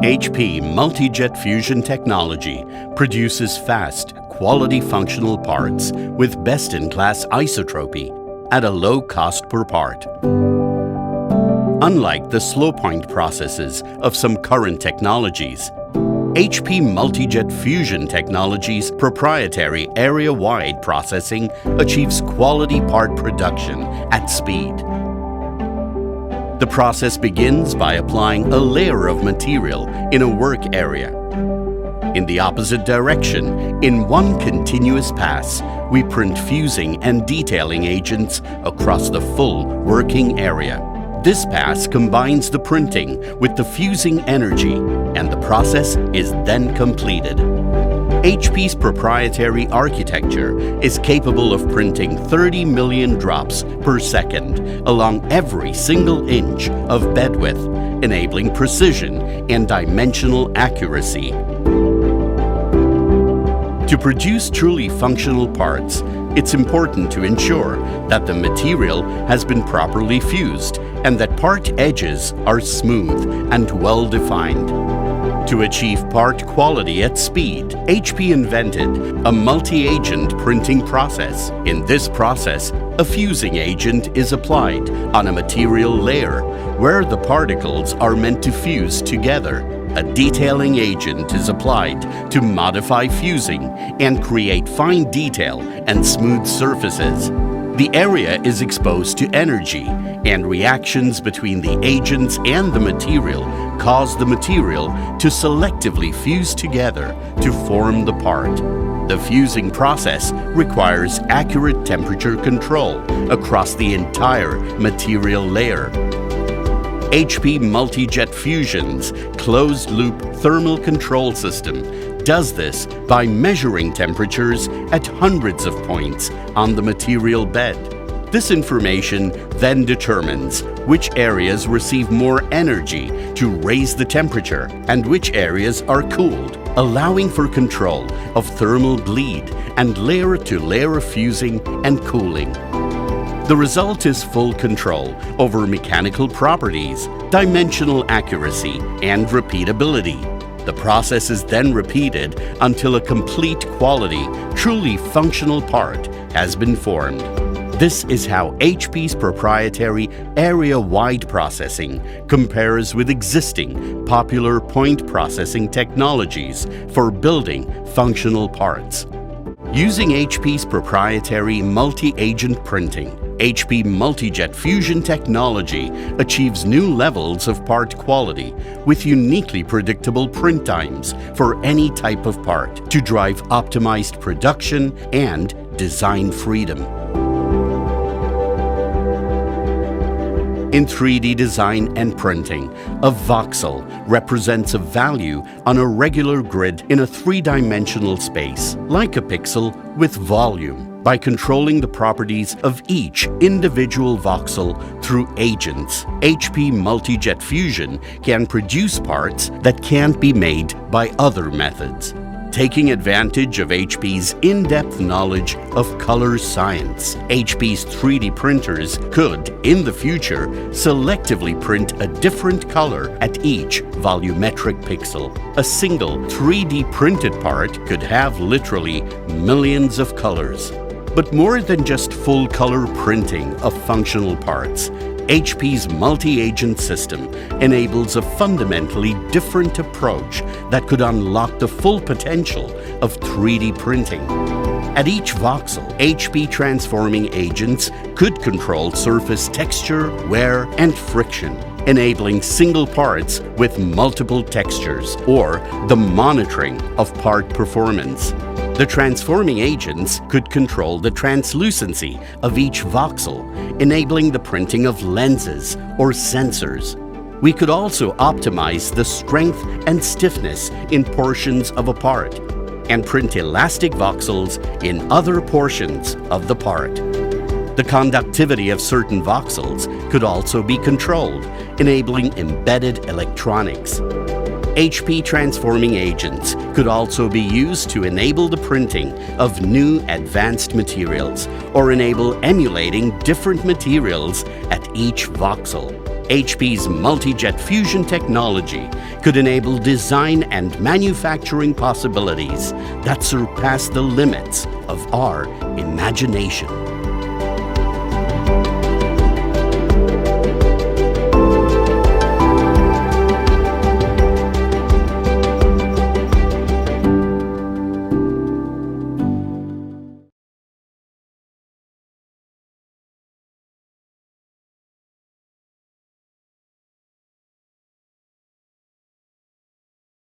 HP Multi-Jet Fusion technology produces fast, quality functional parts with best-in-class isotropy at a low cost per part. Unlike the slow-point processes of some current technologies, HP Multi-Jet Fusion Technology's proprietary area-wide processing achieves quality part production at speed. The process begins by applying a layer of material in a work area. In the opposite direction, in one continuous pass, we print fusing and detailing agents across the full working area. This pass combines the printing with the fusing energy, and the process is then completed. HP's proprietary architecture is capable of printing 30 million drops per second along every single inch of bed width, enabling precision and dimensional accuracy. To produce truly functional parts, it's important to ensure that the material has been properly fused and that part edges are smooth and well-defined. To achieve part quality at speed, HP invented a multi-agent printing process. In this process, a fusing agent is applied on a material layer where the particles are meant to fuse together. A detailing agent is applied to modify fusing and create fine detail and smooth surfaces. The area is exposed to energy, and reactions between the agents and the material cause the material to selectively fuse together to form the part. The fusing process requires accurate temperature control across the entire material layer. HP Multi-Jet Fusion's closed-loop thermal control system does this by measuring temperatures at hundreds of points on the material bed. This information then determines which areas receive more energy to raise the temperature and which areas are cooled, allowing for control of thermal bleed and layer-to-layer fusing and cooling. The result is full control over mechanical properties, dimensional accuracy, and repeatability. The process is then repeated until a complete quality, truly functional part has been formed. This is how HP's proprietary area-wide processing compares with existing popular point processing technologies for building functional parts. Using HP's proprietary multi-agent printing, HP Multi-Jet Fusion technology achieves new levels of part quality with uniquely predictable print times for any type of part to drive optimized production and design freedom. In 3D design and printing, a voxel represents a value on a regular grid in a three-dimensional space, like a pixel with volume. By controlling the properties of each individual voxel through agents, HP Multi-Jet Fusion can produce parts that can't be made by other methods. Taking advantage of HP's in-depth knowledge of color science, HP's 3D printers could, in the future, selectively print a different color at each volumetric pixel. A single 3D printed part could have literally millions of colors. But more than just full-color printing of functional parts, HP's multi-agent system enables a fundamentally different approach that could unlock the full potential of 3D printing. At each voxel, HP transforming agents could control surface texture, wear, and friction, enabling single parts with multiple textures, or the monitoring of part performance. The transforming agents could control the translucency of each voxel, enabling the printing of lenses or sensors. We could also optimize the strength and stiffness in portions of a part and print elastic voxels in other portions of the part. The conductivity of certain voxels could also be controlled, enabling embedded electronics. HP transforming agents could also be used to enable the printing of new advanced materials or enable emulating different materials at each voxel. HP's multi-jet fusion technology could enable design and manufacturing possibilities that surpass the limits of our imagination.